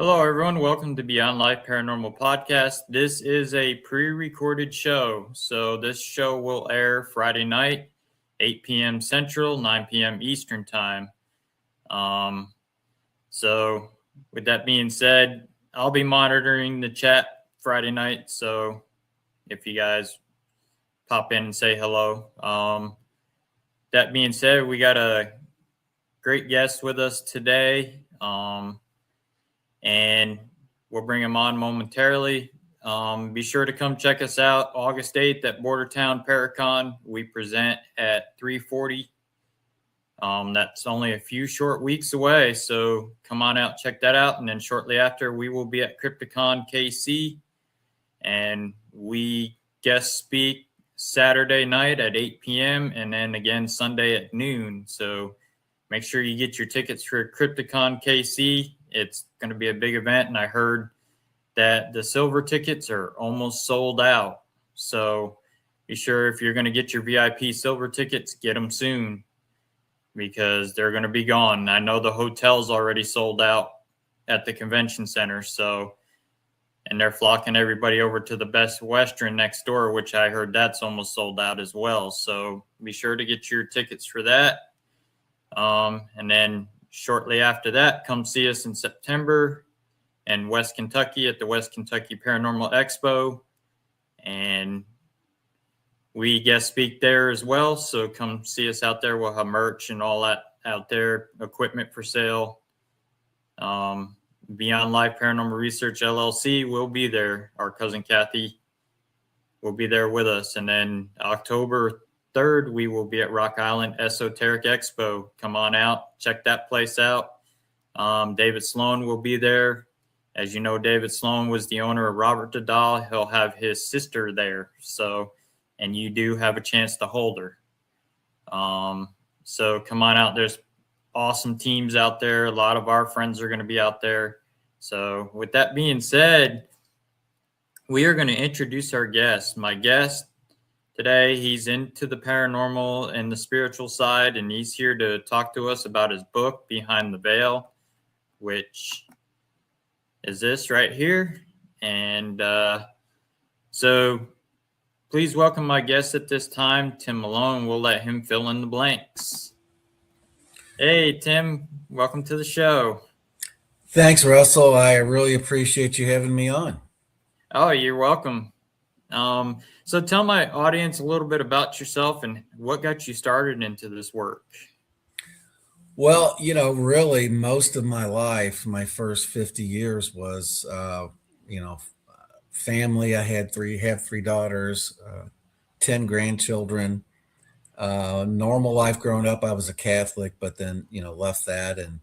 Hello, everyone. Welcome to Beyond Life Paranormal Podcast. This is a pre-recorded show. So this show will air Friday night, 8 p.m. Central, 9 p.m. Eastern Time. So with that being said, I'll be monitoring the chat Friday night. So if you guys pop in and say hello. That being said, we got a great guest with us today. And we'll bring him on momentarily. Be sure to come check us out August 8th at Bordertown Paracon. We present at 3:40. That's only a few short weeks away, so come on out, check that out. And then shortly after, we will be at Crypticon KC, and we guest speak Saturday night at 8 p.m. and then again Sunday at noon. So make sure you get your tickets for Crypticon KC. It's going to be a big event, and I heard that the silver tickets are almost sold out. So be sure, if you're going to get your VIP silver tickets, get them soon because they're going to be gone. I know the hotel's already sold out at the convention center, and they're flocking everybody over to the Best Western next door, which I heard that's almost sold out as well. So be sure to get your tickets for that. And then shortly after that, come see us in September in West Kentucky at the West Kentucky Paranormal Expo. And we guest speak there as well. So come see us out there. We'll have merch and all that out there, equipment for sale. Beyond Life Paranormal Research LLC will be there. Our cousin Kathy will be there with us. And then October 3rd, we will be at Rock Island Esoteric Expo. Come on out, check that place out. David Sloan will be there. As you know, David Sloan was the owner of Robert the Doll. He'll have his sister there. And you do have a chance to hold her. So come on out. There's awesome teams out there. A lot of our friends are going to be out there. So with that being said, we are going to introduce our guest. My guest today, he's into the paranormal and the spiritual side, and he's here to talk to us about his book, Behind the Veil, which is this right here. And so please welcome my guest at this time, Tim Malone. We'll let him fill in the blanks. Hey, Tim, welcome to the show. Thanks, Russell. I really appreciate you having me on. Oh, you're welcome. So tell my audience a little bit about yourself and what got you started into this work. Well, really most of my life, my first 50 years was, family. I had three daughters, 10 grandchildren, normal life growing up. I was a Catholic, but then, left that and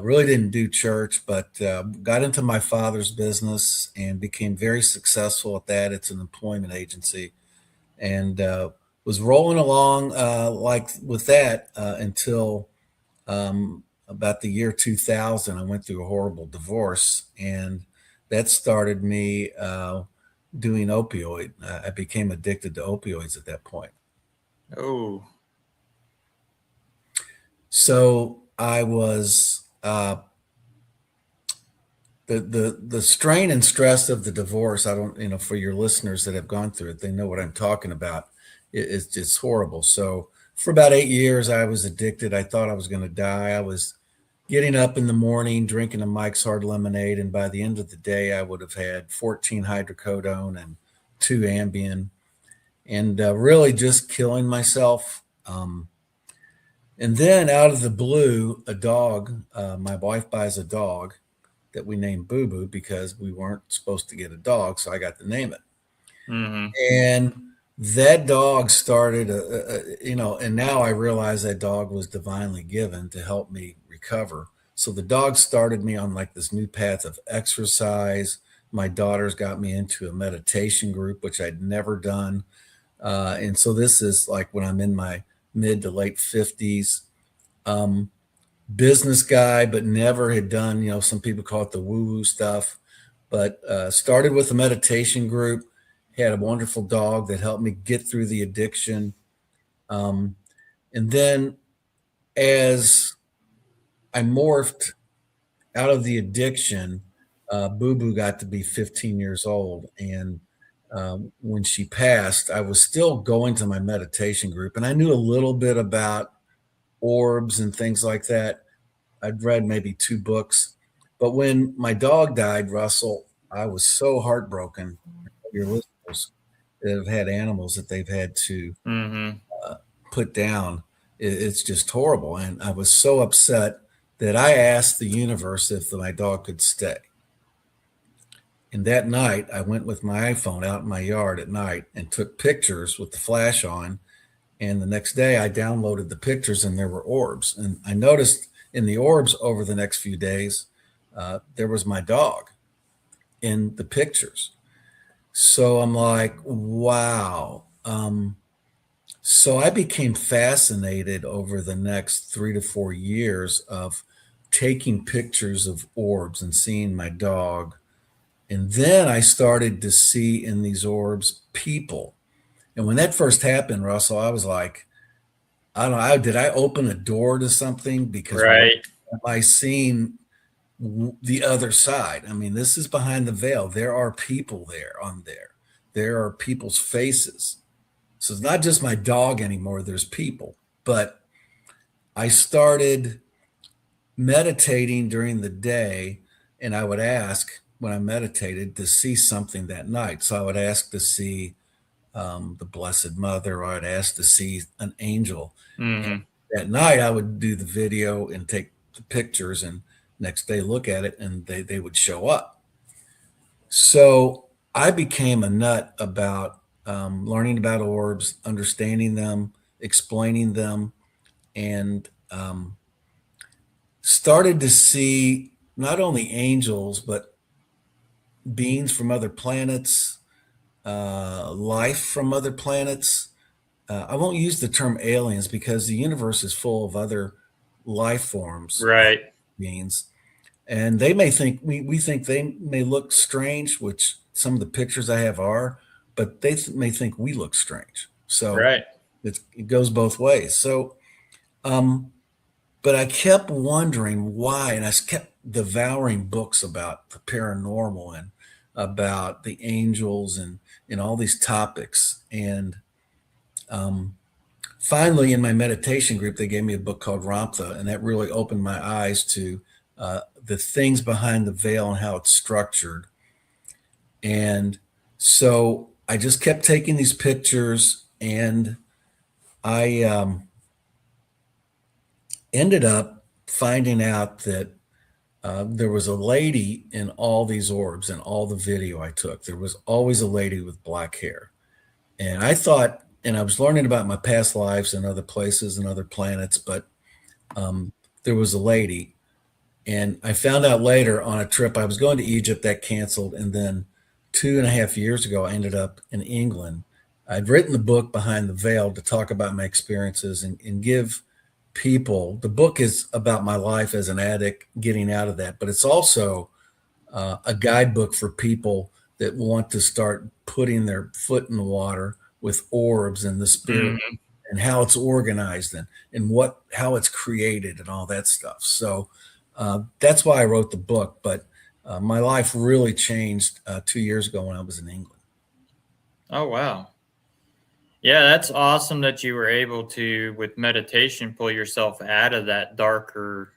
really didn't do church, but got into my father's business and became very successful at that. It's an employment agency, and was rolling along like with that until about the year 2000. I went through a horrible divorce, and that started me doing opioid. I became addicted to opioids at that point. Oh. So I was the strain and stress of the divorce. I don't, for your listeners that have gone through it, they know what I'm talking about. It's just horrible. So for about 8 years, I was addicted. I thought I was going to die. I was getting up in the morning, drinking a Mike's Hard Lemonade, and by the end of the day, I would have had 14 hydrocodone and 2 Ambien, and really just killing myself. And then out of the blue, a dog, my wife buys a dog that we named Boo Boo because we weren't supposed to get a dog, so I got to name it. Mm-hmm. And that dog started, and now I realize that dog was divinely given to help me recover. So the dog started me on like this new path of exercise. My daughters got me into a meditation group, which I'd never done. And so this is like when I'm in my mid to late 50s. Business guy, but never had done, some people call it the woo-woo stuff, but started with a meditation group, had a wonderful dog that helped me get through the addiction. And then as I morphed out of the addiction, Boo Boo got to be 15 years old. And when she passed, I was still going to my meditation group, and I knew a little bit about orbs and things like that. I'd read maybe 2 books. But when my dog died, Russell, I was so heartbroken. Your listeners that have had animals that they've had to Mm-hmm. put down, it's just horrible. And I was so upset that I asked the universe if my dog could stay. And that night, I went with my iPhone out in my yard at night and took pictures with the flash on. And the next day, I downloaded the pictures, and there were orbs. And I noticed in the orbs over the next few days, there was my dog in the pictures. So I'm like, wow. So I became fascinated over the next 3 to 4 years of taking pictures of orbs and seeing my dog. And then I started to see in these orbs people. And when that first happened, Russell, I was like, I don't know, did I open a door to something? Because what Right. am I seeing the other side? I mean, this is behind the veil. There are people there on there. There are people's faces. So it's not just my dog anymore. There's people. But I started meditating during the day, and I would ask when I meditated to see something that night. So I would ask to see the Blessed Mother, or I'd ask to see an angel. And Mm-hmm. that night, I would do the video and take the pictures, and next day look at it, and they would show up. So I became a nut about learning about orbs, understanding them, explaining them, and started to see not only angels, but beings from other planets, life from other planets. I won't use the term aliens because the universe is full of other life forms, Right. beings, and they may think we think they may look strange, which some of the pictures I have are, but they may think we look strange. So Right. it goes both ways. So, um, but I kept wondering why, and I kept devouring books about the paranormal and about the angels and all these topics. And um, finally, in my meditation group, they gave me a book called Ramtha, and that really opened my eyes to the things behind the veil and how it's structured. And so I just kept taking these pictures, and I ended up finding out that there was a lady in all these orbs and all the video I took. There was always a lady with black hair. And I thought, and I was learning about my past lives and other places and other planets, but um, there was a lady. And I found out later on a trip, I was going to Egypt, that canceled. And then 2.5 years ago, I ended up in England. I'd written the book Behind the Veil to talk about my experiences and give people. The book is about my life as an addict, getting out of that, but it's also a guidebook for people that want to start putting their foot in the water with orbs and the spirit Mm-hmm. and how it's organized and what how it's created and all that stuff. So that's why I wrote the book. But my life really changed 2 years ago when I was in England. Oh, wow. Yeah, that's awesome that you were able to, with meditation, pull yourself out of that darker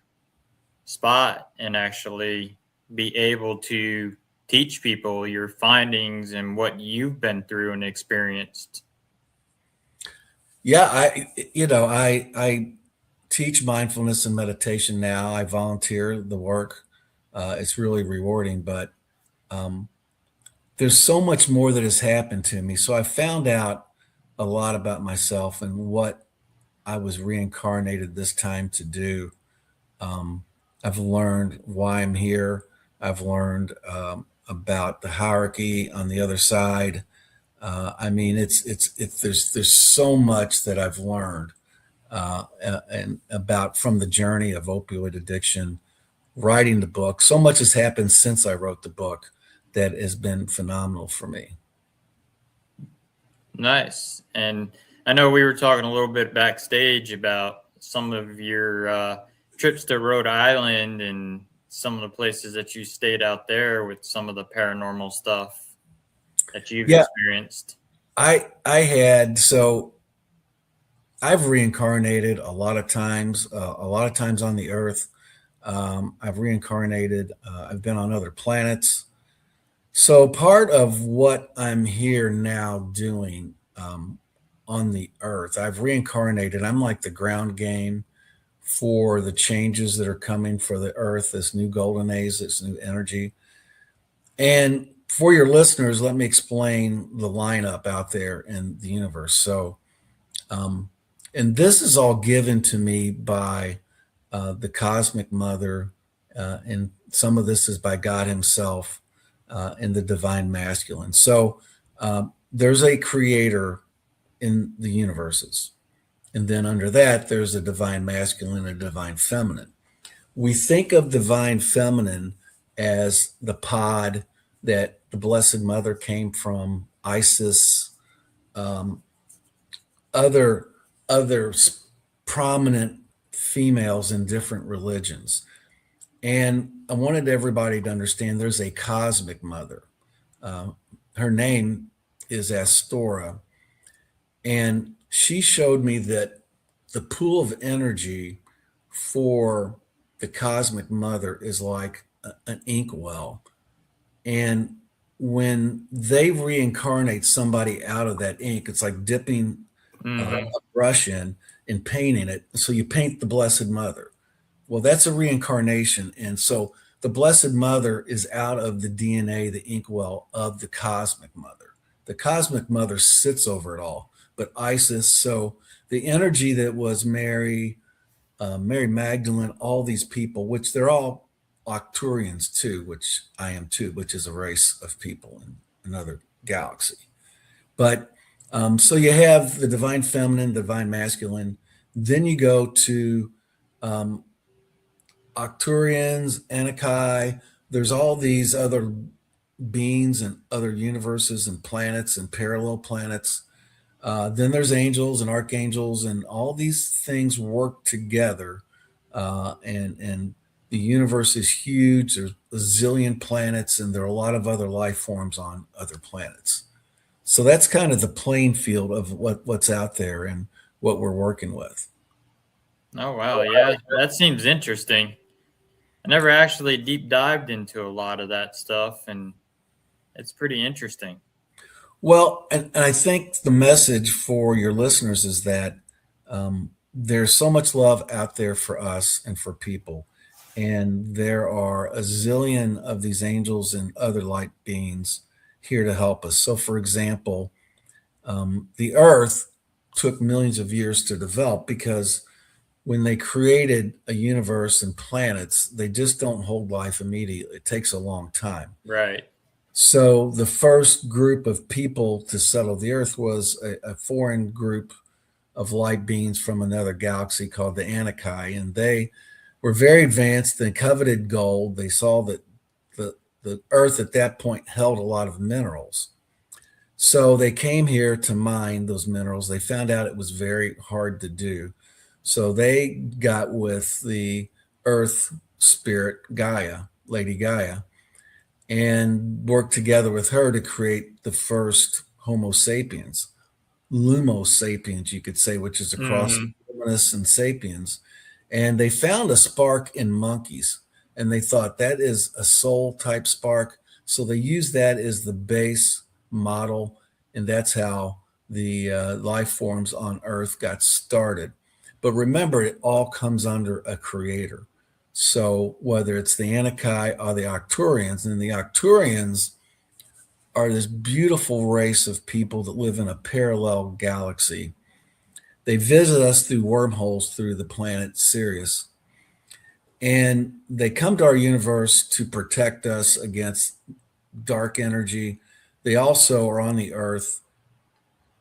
spot and actually be able to teach people your findings and what you've been through and experienced. Yeah, I teach mindfulness and meditation now. I volunteer the work. It's really rewarding, but um, there's so much more that has happened to me. So I found out a lot about myself and what I was reincarnated this time to do. Um, I've learned why I'm here. I've learned about the hierarchy on the other side. I mean, it's there's so much that I've learned and about from the journey of opioid addiction, writing the book. So much has happened since I wrote the book that has been phenomenal for me. Nice. And I know we were talking a little bit backstage about some of your trips to Rhode Island and some of the places that you stayed out there with some of the paranormal stuff that you've Yeah, experienced. I had so I've reincarnated a lot of times on the earth. I've reincarnated. I've been on other planets. So part of what I'm here now doing on the earth, I've reincarnated. I'm like the ground game for the changes that are coming for the earth, this new golden age, this new energy. And for your listeners, let me explain the lineup out there in the universe. So, um, and this is all given to me by the cosmic mother, and some of this is by God Himself and the divine masculine. So, there's a creator in the universes. And then under that, there's a divine masculine and a divine feminine. We think of divine feminine as the pod that the Blessed Mother came from, Isis, um, other other prominent females in different religions. And I wanted everybody to understand there's a cosmic mother. Uh, Her name is Astora, and she showed me that the pool of energy for the cosmic mother is like an inkwell. And when they reincarnate somebody out of that ink, it's like dipping Mm-hmm. a brush in and painting it. So you paint the Blessed Mother. Well, that's a reincarnation. And so the Blessed Mother is out of the DNA, the inkwell of the Cosmic Mother. The Cosmic Mother sits over it all. But Isis, so the energy that was Mary, Mary Magdalene, all these people, which they're all Octurians too, which I am too, which is a race of people in another galaxy. But so you have the divine feminine, divine masculine. Then you go to um, Octurians, Anakai. There's all these other beings and other universes and planets and parallel planets. Then there's angels and archangels, and all these things work together. And the universe is huge. There's a zillion planets, and there are a lot of other life forms on other planets. So that's kind of the playing field of what's out there and what we're working with. Oh wow, yeah, that seems interesting. I never actually deep dived into a lot of that stuff, and it's pretty interesting. Well, and I think the message for your listeners is that there's so much love out there for us and for people. And there are a zillion of these angels and other light beings here to help us. So, for example, the earth took millions of years to develop because when they created a universe and planets, they just don't hold life immediately. It takes a long time. Right. So the first group of people to settle the earth was a foreign group of light beings from another galaxy called the Anakai, and they were very advanced and coveted gold. They saw that the earth at that point held a lot of minerals. So they came here to mine those minerals. They found out it was very hard to do. So they got with the earth spirit Gaia, Lady Gaia, and worked together with her to create the first Homo sapiens, Lumo sapiens, you could say, which is a cross of Mm-hmm. Luminous and sapiens. And they found a spark in monkeys, and they thought that is a soul type spark. So they used that as the base model, and that's how the life forms on Earth got started. But remember, it all comes under a creator. So whether it's the Anakai or the Arcturians, and the Arcturians are this beautiful race of people that live in a parallel galaxy. They visit us through wormholes through the planet Sirius, and they come to our universe to protect us against dark energy. They also are on the earth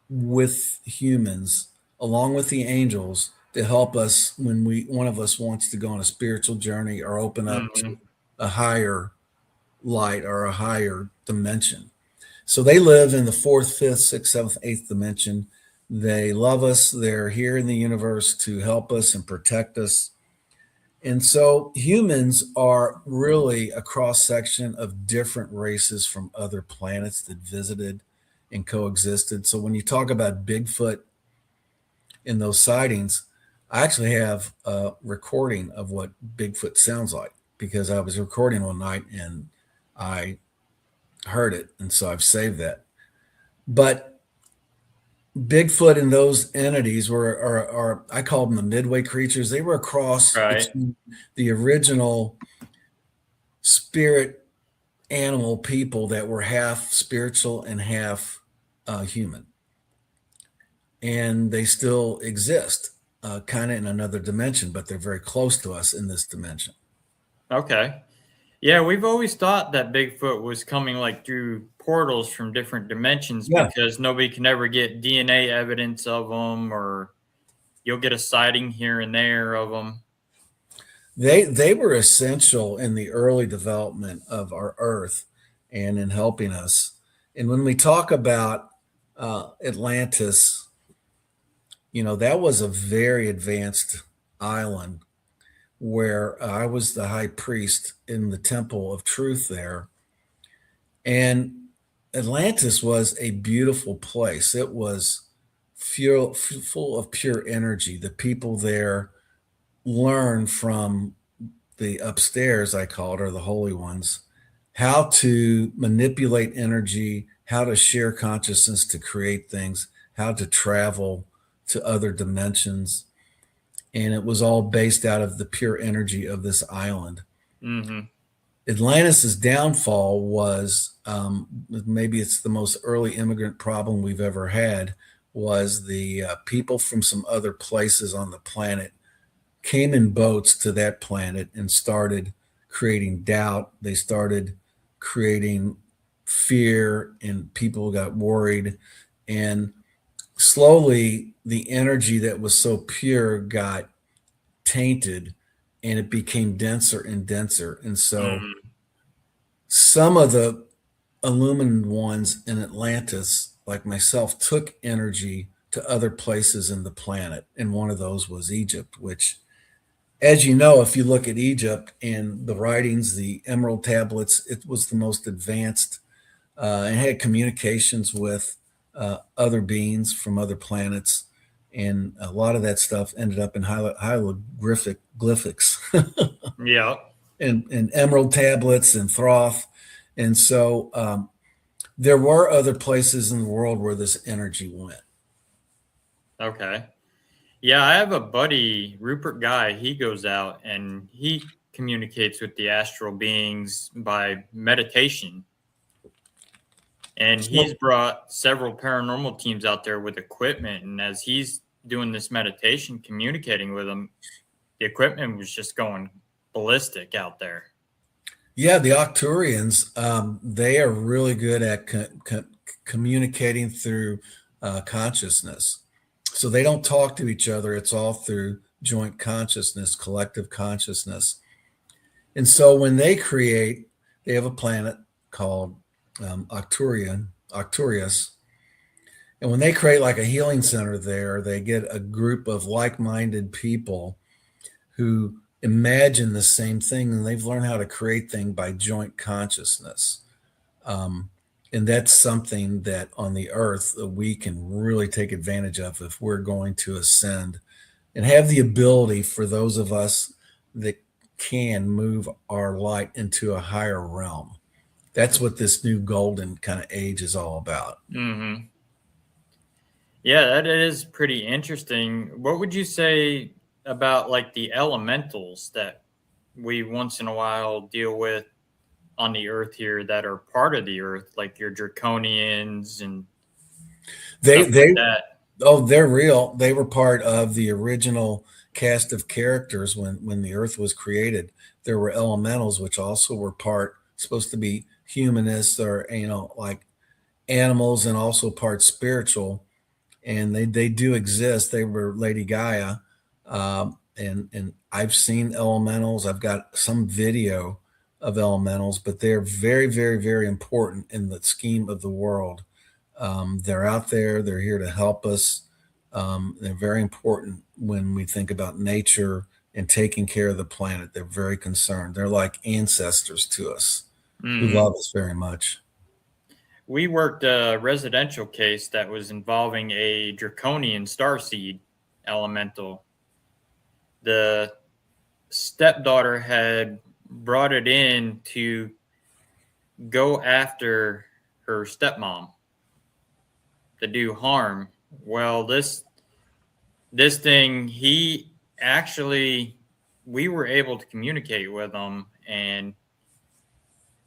with humans, along with the angels, to help us when one of us wants to go on a spiritual journey or open up Mm-hmm. to a higher light or a higher dimension. So they live in the fourth, fifth, sixth, seventh, eighth dimension. They love us. They're here in the universe to help us and protect us. And so humans are really a cross section of different races from other planets that visited and coexisted. So when you talk about Bigfoot in those sightings, I actually have a recording of what Bigfoot sounds like because I was recording one night and I heard it. And so I've saved that. But Bigfoot and those entities are I call them the midway creatures. They were a cross Right. between the original spirit animal people that were half spiritual and half human, and they still exist, kind of in another dimension, but they're very close to us in this dimension. Okay. Yeah, we've always thought that Bigfoot was coming like through portals from different dimensions Yeah, because nobody can ever get DNA evidence of them, or you'll get a sighting here and there of them. they were essential in the early development of our Earth and in helping us. And when we talk about Atlantis, that was a very advanced island where I was the high priest in the temple of truth there. And Atlantis was a beautiful place. It was full of pure energy. The people there learned from the upstairs, I call it, or the holy ones, how to manipulate energy, how to share consciousness to create things, how to travel to other dimensions. And it was all based out of the pure energy of this island. Mm-hmm. Atlantis's downfall was, maybe it's the most early immigrant problem we've ever had, was the people from some other places on the planet came in boats to that planet and started creating doubt. They started creating fear, and people got worried. And slowly, the energy that was so pure got tainted and it became denser and denser. And so Mm-hmm. some of the illumined ones in Atlantis, like myself, took energy to other places in the planet. And one of those was Egypt, which, as you know, if you look at Egypt and the writings, the emerald tablets, it was the most advanced and had communications with other beings from other planets. And a lot of that stuff ended up in hieroglyphics Yeah. and emerald tablets and Thoth. And so there were other places in the world where this energy went. Okay. Yeah, I have a buddy, Rupert Guy. He goes out and he communicates with the astral beings by meditation. And he's So, brought several paranormal teams out there with equipment. And as he's doing this meditation, communicating with them, the equipment was just going ballistic out there. yeah, the Octurians, they are really good at communicating through consciousness. So they don't talk to each other. It's all through joint consciousness, collective consciousness. And so when they have a planet called Octurius. And when they create like a healing center there, they get a group of like minded people who imagine the same thing, and they've learned how to create things by joint consciousness. Um, and that's something that on the earth we can really take advantage of if we're going to ascend and have the ability for those of us that can move our light into a higher realm. That's what this new golden kind of age is all about. Mm-hmm. Yeah, that is pretty interesting. What would you say about like the elementals that we once in a while deal with on the earth here that are part of the earth, like your draconians and They stuff like they that? Oh, they're real. They were part of the original cast of characters when the earth was created. There were elementals which also were part supposed to be humanists or like animals and also part spiritual, and they do exist. They were Lady Gaia, and I've seen elementals. I've got some video of elementals, but they're very, very, very important in the scheme of the world. They're out there. They're here to help us. They're very important when we think about nature and taking care of the planet. They're very concerned. They're like ancestors to us who Hmm. love us very much. We worked a residential case that was involving a draconian starseed elemental. The stepdaughter had brought it in to go after her stepmom to do harm. Well, this thing, he actually, we were able to communicate with them, and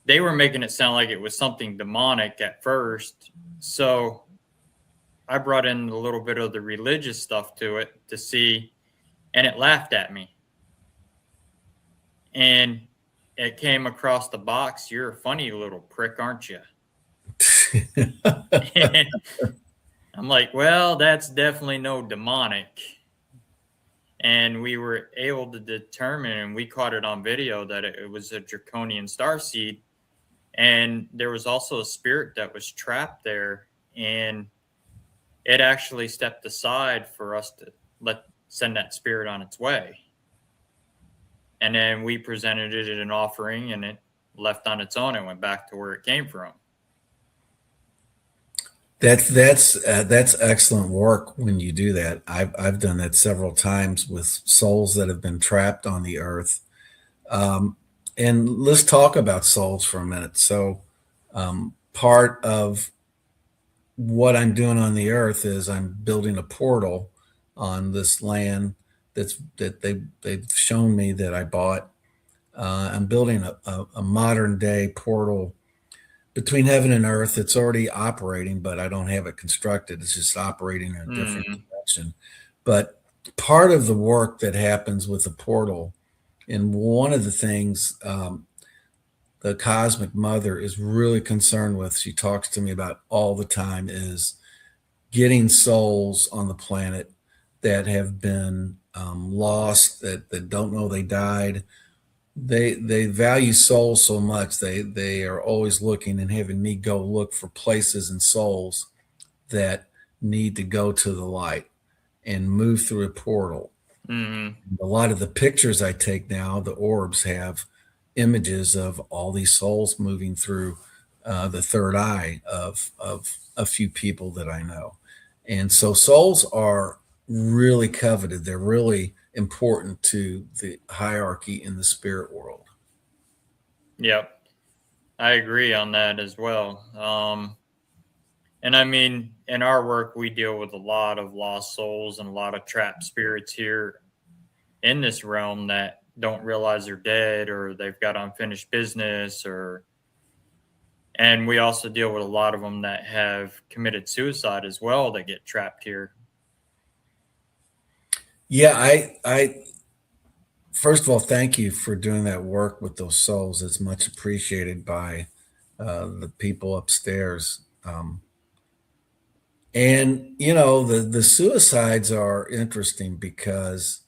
they were making it sound like it was something demonic at first. So I brought in a little bit of the religious stuff to it to see, and it laughed at me. And it came across the box, "You're a funny little prick, aren't you?" And I'm like, well, that's definitely no demonic. And we were able to determine, and we caught it on video, that it was a draconian starseed. And there was also a spirit that was trapped there. And it actually stepped aside for us to send that spirit on its way. And then we presented it an offering, and it left on its own and went back to where it came from. That's excellent work when you do that. I've done that several times with souls that have been trapped on the earth. And let's talk about souls for a minute. So, part of what I'm doing on the earth is I'm building a portal on this land that they've shown me that I bought. I'm building a modern day portal between heaven and earth. It's already operating, but I don't have it constructed. It's just operating in a different dimension. But part of the work that happens with the portal, and one of the things the cosmic mother is really concerned with, she talks to me about all the time, is getting souls on the planet that have been lost, that don't know they died. They value souls so much, they are always looking and having me go look for places and souls that need to go to the light and move through a portal. A lot of the pictures I take now, the orbs have images of all these souls moving through the third eye of a few people that I know. And so souls are really coveted. They're really important to the hierarchy in the spirit world. Yep. I agree on that as well. And I mean, in our work, we deal with a lot of lost souls and a lot of trapped spirits here in this realm that don't realize they're dead, or they've got unfinished business, and we also deal with a lot of them that have committed suicide as well, that get trapped here. Yeah, I first of all, thank you for doing that work with those souls. It's much appreciated by the people upstairs. And the suicides are interesting because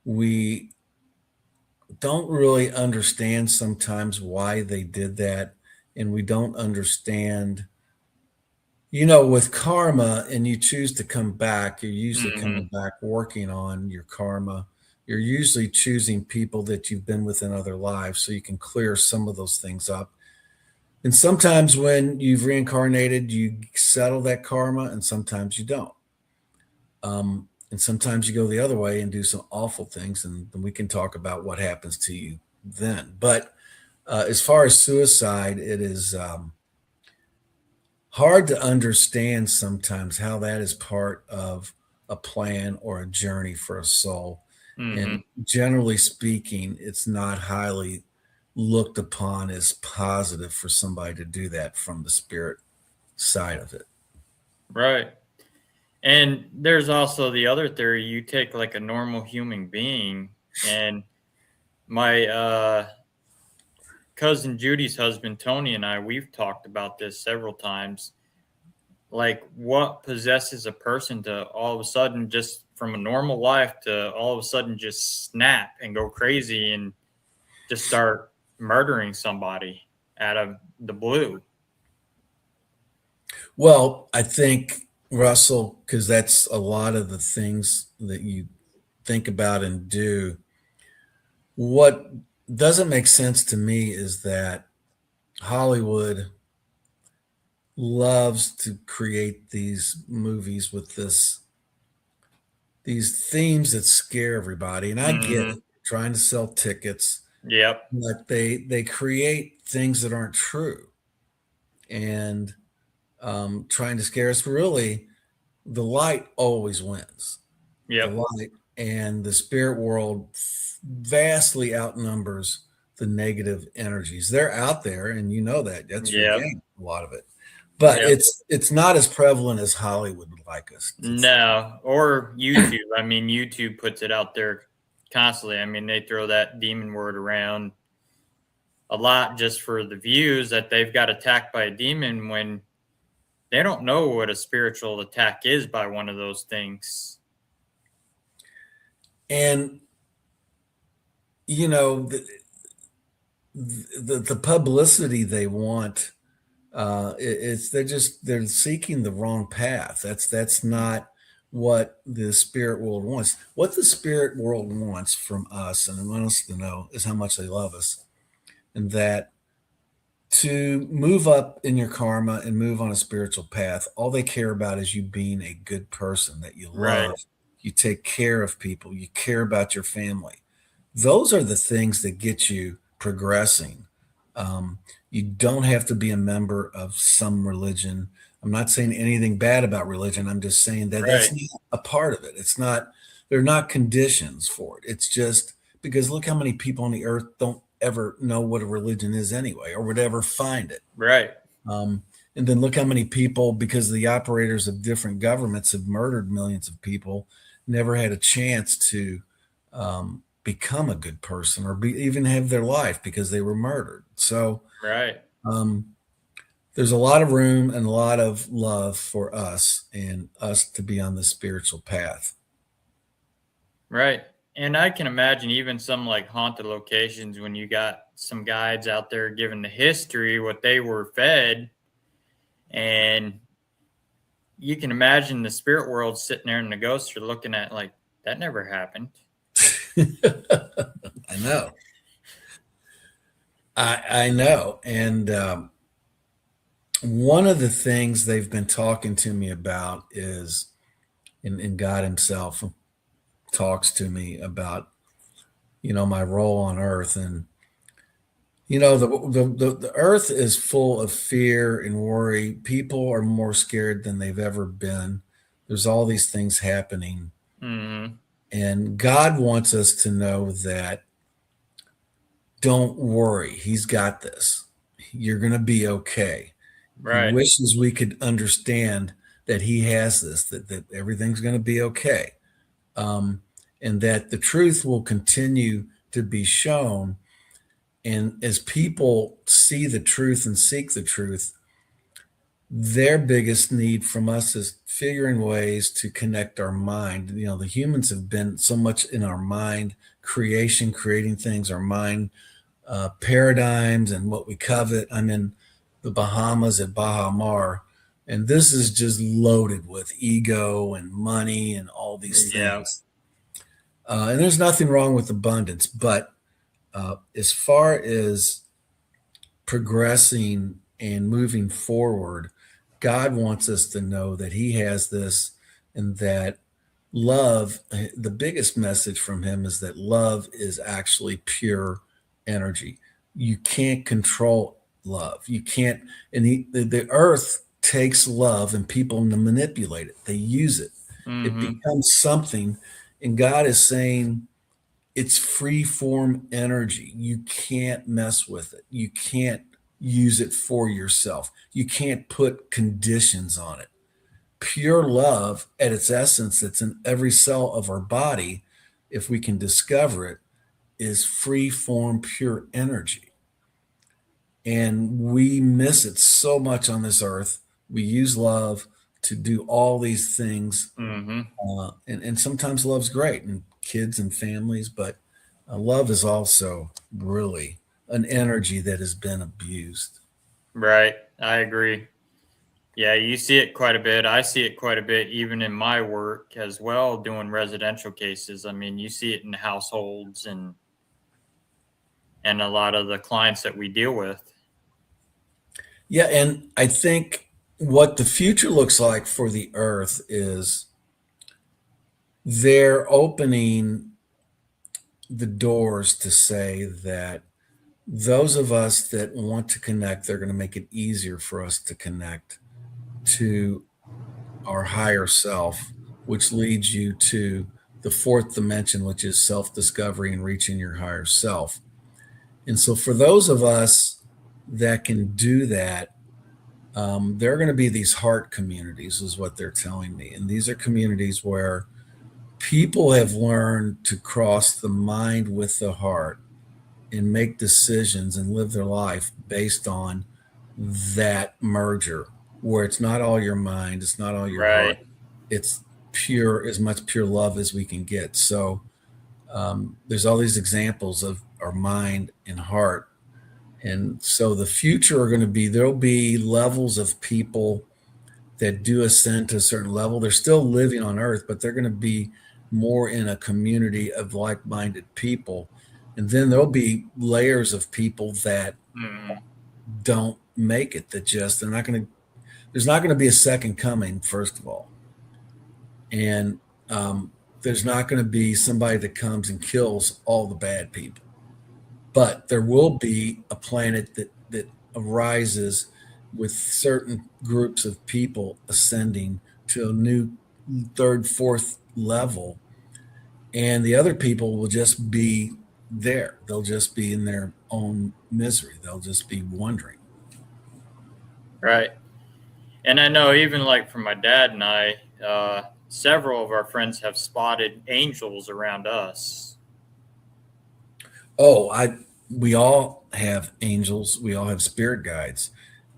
we don't really understand sometimes why they did that, and we don't understand, with karma, and you choose to come back, you're usually coming back working on your karma. You're usually choosing people that you've been with in other lives so you can clear some of those things up. And sometimes when you've reincarnated, you settle that karma, and sometimes you don't. And sometimes you go the other way and do some awful things, and then we can talk about what happens to you then. But as far as suicide, it is hard to understand sometimes how that is part of a plan or a journey for a soul. And generally speaking, it's not highly looked upon as positive for somebody to do that from the spirit side of it. Right. And there's also the other theory. You take like a normal human being, and my cousin Judy's husband, Tony, and I, we've talked about this several times. Like, what possesses a person to all of a sudden, just from a normal life, to all of a sudden just snap and go crazy and just start murdering somebody out of the blue? Well, I think, Russell, because that's a lot of the things that you think about and do. What doesn't make sense to me is that Hollywood loves to create these movies with these themes that scare everybody, and I get Hmm. it, trying to sell tickets, Yep. but they create things that aren't true and trying to scare us. Really, the light always wins. The Yep. light and the spirit world vastly outnumbers the negative energies. They're out there, and you know that. That's your Yep. game, a lot of it. But Yep. it's not as prevalent as Hollywood would like us to think. No, or YouTube. I mean, YouTube puts it out there constantly. I mean, they throw that demon word around a lot just for the views that they've got attacked by a demon when they don't know what a spiritual attack is by one of those things. And you know the publicity they want, it's they're seeking the wrong path. That's not what the spirit world wants. What the spirit world wants from us and wants us to know is how much they love us, and that to move up in your karma and move on a spiritual path, all they care about is you being a good person, that you Right. love, you take care of people, you care about your family. Those are the things that get you progressing. You don't have to be a member of some religion. I'm not saying anything bad about religion. I'm just saying that Right. that's not a part of it. It's not, they're not conditions for it. It's just because look how many people on the earth don't ever know what a religion is anyway, or would ever find it. Right. Um, and then look how many people, because the operators of different governments have murdered millions of people, never had a chance to become a good person or even have their life because they were murdered. So Right. um, there's a lot of room and a lot of love for us and us to be on the spiritual path. Right. And I can imagine even some like haunted locations when you got some guides out there giving the history, what they were fed. And you can imagine the spirit world sitting there and the ghosts are looking at like, that never happened. I know. I know. And one of the things they've been talking to me about is, and God Himself talks to me about, my role on earth. And, the earth is full of fear and worry. People are more scared than they've ever been. There's all these things happening. Hmm. And God wants us to know that don't worry, He's got this. You're going to be okay. He Right. wishes we could understand that He has this, that everything's going to be okay. Um, and that the truth will continue to be shown. And as people see the truth and seek the truth, their biggest need from us is figuring ways to connect our mind. The humans have been so much in our mind, creating things, our mind paradigms and what we covet. I'm in the Bahamas at Baha Mar, and this is just loaded with ego and money and all these Yeah. things. And there's nothing wrong with abundance, but as far as progressing and moving forward, God wants us to know that He has this, and that love, the biggest message from Him is that love is actually pure energy. You can't control love. You can't, and the earth takes love and people manipulate it. They use it. It Hmm. becomes something, and God is saying, it's free form energy. You can't mess with it. You can't use it for yourself. You can't put conditions on it. Pure love at its essence, that's in every cell of our body, if we can discover it, is free form, pure energy. And we miss it so much on this earth. We use love to do all these things. Hmm. And sometimes love's great and kids and families, but love is also really an energy that has been abused. Right. I agree. Yeah, you see it quite a bit. I see it quite a bit, even in my work as well, doing residential cases. I mean, you see it in households and and a lot of the clients that we deal with. Yeah, and I think what the future looks like for the earth is they're opening the doors to say that those of us that want to connect, they're going to make it easier for us to connect to our higher self, which leads you to the fourth dimension, which is self discovery and reaching your higher self. And so, for those of us that can do that, there are going to be these heart communities, is what they're telling me. And these are communities where people have learned to cross the mind with the heart and make decisions and live their life based on that merger, where it's not all your mind, it's not all your heart, Right. it's pure, as much pure love as we can get. So there's all these examples of our mind and heart. And so the future are going to be, there'll be levels of people that do ascend to a certain level. They're still living on earth, but they're going to be more in a community of like-minded people. And then there'll be layers of people that Mm-hmm. don't make it, that just, they're not going to, there's not going to be a second coming, first of all. And there's not going to be somebody that comes and kills all the bad people. But there will be a planet that arises with certain groups of people ascending to a new third, fourth level. And the other people will just be there. They'll just be in their own misery. They'll just be wondering. Right. And I know even like for my dad and I, several of our friends have spotted angels around us. Oh, we all have angels. We all have spirit guides.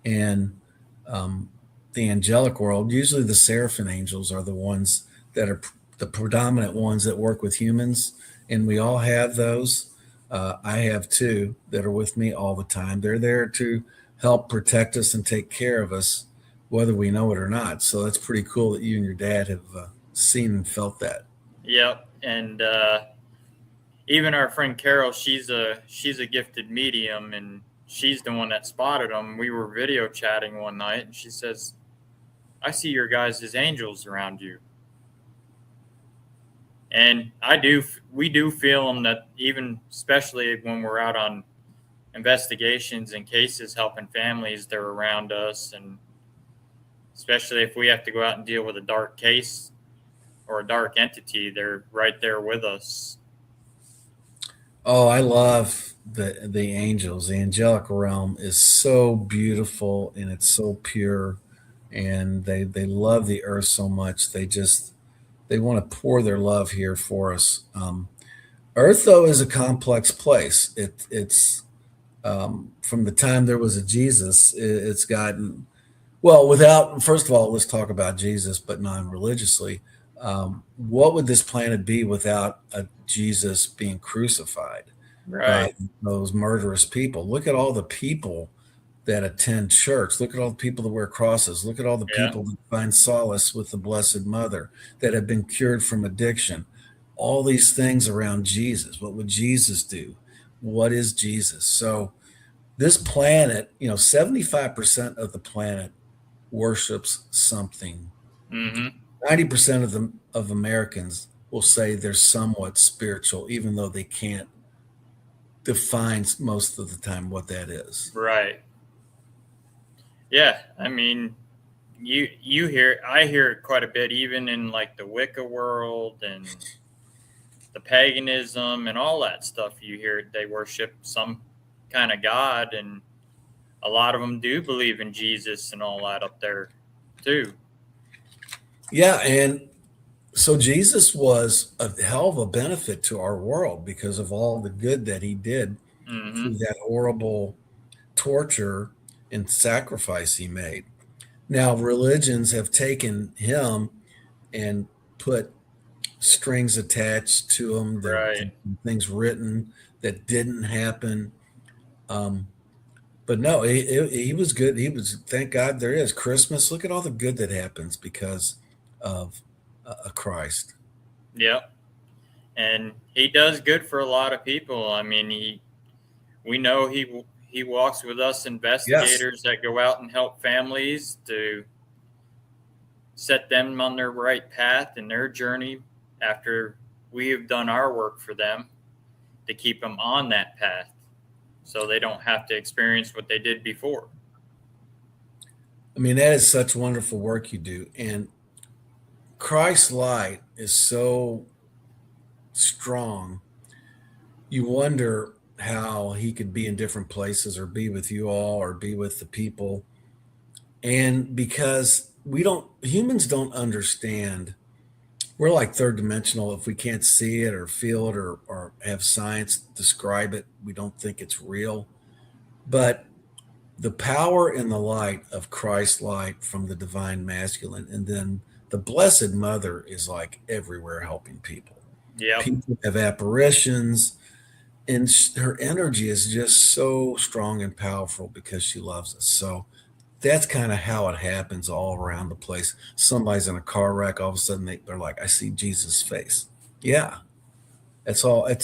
And um, the angelic world, usually the seraphim angels are the ones that are the predominant ones that work with humans. And we all have those. I have two that are with me all the time. They're there to help protect us and take care of us, whether we know it or not. So that's pretty cool that you and your dad have seen and felt that. Yep. And even our friend Carol, she's a gifted medium, and she's the one that spotted them. We were video chatting one night, and she says, "I see your guys as angels around you." And we do feel them, that even especially when we're out on investigations and cases helping families, they're around us. And especially if we have to go out and deal with a dark case or a dark entity, they're right there with us. Oh, I love the angels. The angelic realm is so beautiful and it's so pure, and they love the earth so much. They want to pour their love here for us. Earth though is a complex place. It's from the time there was a Jesus, it's gotten well. Without, first of all, let's talk about Jesus, but non-religiously. What would this planet be without a Jesus being crucified by Right. those murderous people? Look at all the people that attend church. Look at all the people that wear crosses. Look at all the Yeah. people that find solace with the Blessed Mother, that have been cured from addiction. All these things around Jesus. What would Jesus do? What is Jesus? So, this planet, 75% of the planet worships something. Mm-hmm. 90% of Americans will say they're somewhat spiritual, even though they can't define most of the time what that is. Right. Yeah. I mean, I hear it quite a bit, even in like the Wicca world and the paganism and all that stuff. You hear they worship some kind of god, and a lot of them do believe in Jesus and all that up there too. Yeah, and so Jesus was a hell of a benefit to our world because of all the good that he did Mm-hmm. through that horrible torture and sacrifice he made. Now, religions have taken him and put strings attached to him. There Right. things written that didn't happen. Um, but no, he was good. He was, thank God there is Christmas. Look at all the good that happens because of Christ. Yep. And he does good for a lot of people. I mean, we know he walks with us Yes. investigators that go out and help families to set them on their right path in their journey after we have done our work for them to keep them on that path so they don't have to experience what they did before. I mean, that is such wonderful work you do. And Christ's light is so strong. You wonder how he could be in different places or be with you all or be with the people. And because humans don't understand, we're like third dimensional. If we can't see it or feel it or have science describe it, we don't think it's real. But the power and the light of Christ's light from the divine masculine, and then the Blessed Mother is like everywhere helping people. Yeah. People have apparitions, and her energy is just so strong and powerful because she loves us. So that's kind of how it happens all around the place. Somebody's in a car wreck, all of a sudden they're like, I see Jesus' face. Yeah. It's all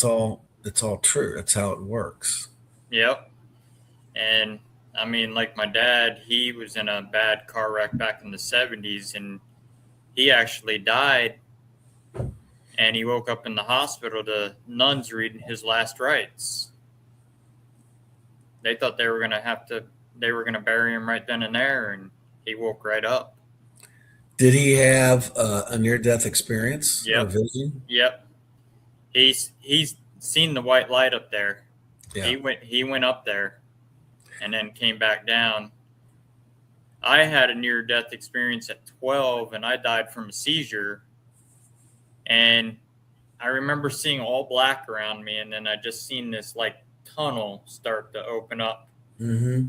true. That's how it works. Yep. And I mean, like my dad, he was in a bad car wreck back in the 70s, and he actually died, and he woke up in the hospital to nuns reading his last rites. They thought they were going to bury him right then and there, and he woke right up. Did he have a near-death experience or Yep. vision? Yep. He's seen the white light up there. Yeah. He went up there and then came back down. I had a near-death experience at 12, and I died from a seizure. And I remember seeing all black around me, and then I just seen this like tunnel start to open up. Mm-hmm.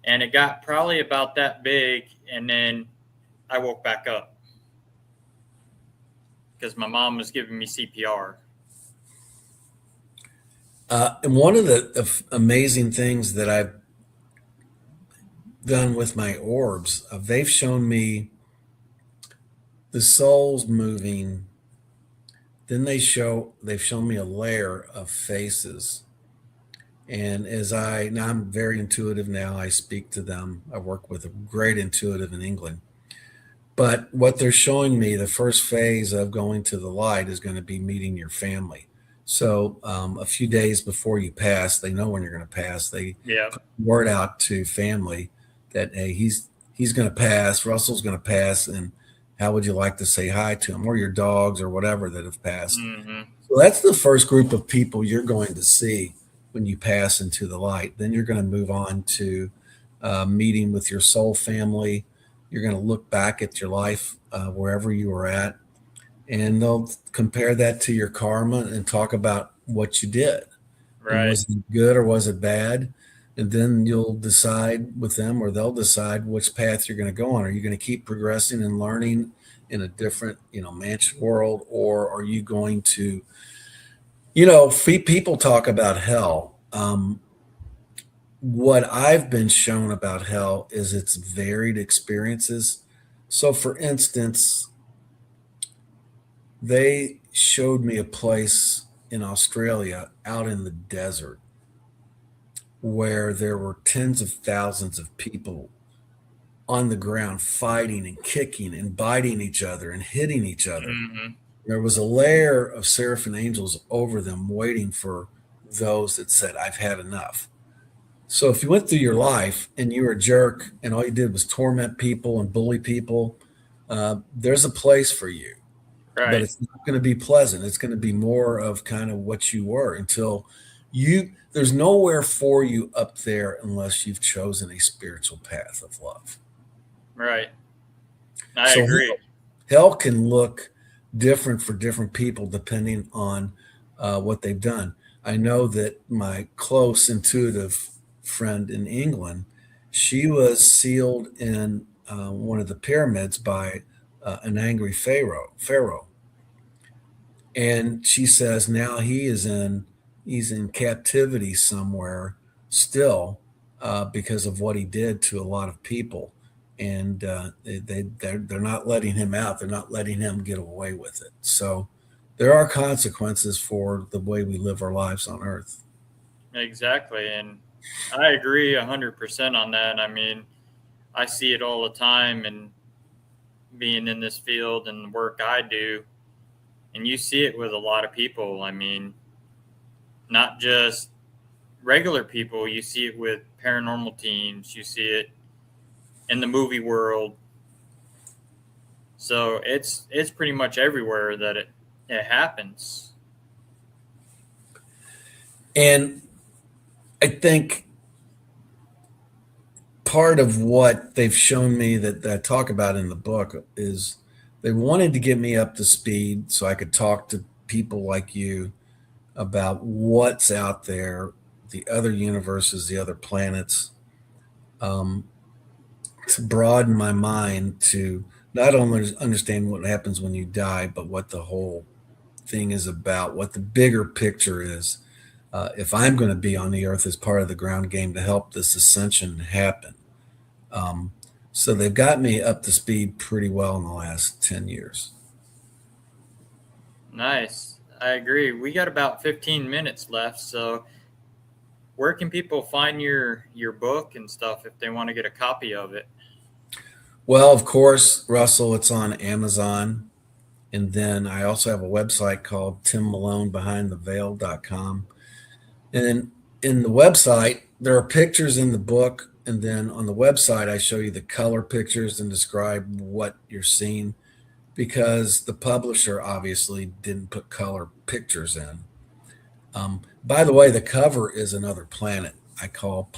And it got probably about that big, and then I woke back up because my mom was giving me CPR. And one of the amazing things that I've done with my orbs, they've shown me the souls moving. Then they've shown me a layer of faces. And now I'm very intuitive now. I speak to them. I work with a great intuitive in England. But what they're showing me, the first phase of going to the light is going to be meeting your family. So a few days before you pass, they know when you're going to pass. They put word out to family that, hey, he's going to pass. Russell's going to pass. And how would you like to say hi to him, or your dogs or whatever that have passed? Mm-hmm. So that's the first group of people you're going to see when you pass into the light. Then you're going to move on to meeting with your soul family. You're going to look back at your life wherever you were at, and they'll compare that to your karma and talk about what you did. Right. And was it good or was it bad? And then you'll decide with them, or they'll decide which path you're going to go on. Are you going to keep progressing and learning in a different, mansion world, or are you going to, people talk about hell. What I've been shown about hell is its varied experiences. So, for instance, they showed me a place in Australia out in the desert where there were tens of thousands of people on the ground fighting and kicking and biting each other and hitting each other. Mm-hmm. There was a layer of seraphim angels over them waiting for those that said, I've had enough. So if you went through your life and you were a jerk and all you did was torment people and bully people, there's a place for you. Right. But it's not going to be pleasant. It's going to be more of kind of what you were until there's nowhere for you up there unless you've chosen a spiritual path of love. Right. I agree. Hell can look different for different people depending on what they've done. I know that my close intuitive friend in England, she was sealed in one of the pyramids by an angry pharaoh. And she says now he's in captivity somewhere still because of what he did to a lot of people. And they're not letting him out. They're not letting him get away with it. So there are consequences for the way we live our lives on earth. Exactly. And I agree 100% on that. I mean, I see it all the time and being in this field and the work I do. And you see it with a lot of people. I mean, not just regular people, you see it with paranormal teams, you see it in the movie world. So it's pretty much everywhere that it happens. And I think part of what they've shown me that I talk about in the book is they wanted to get me up to speed so I could talk to people like you about what's out there, the other universes, the other planets, um, to broaden my mind to not only understand what happens when you die, but what the whole thing is about, what the bigger picture is. If I'm going to be on the earth as part of the ground game to help this ascension happen. Um, so they've got me up to speed pretty well in the last 10 years. Nice. I agree. We got about 15 minutes left, so where can people find your book and stuff if they want to get a copy of it? Well, of course, Russell, it's on Amazon. And then I also have a website called timmaloneBehindTheVeil.com. And then in the website, there are pictures in the book. And then on the website, I show you the color pictures and describe what you're seeing because the publisher obviously didn't put color pictures in. By the way, the cover is another planet I call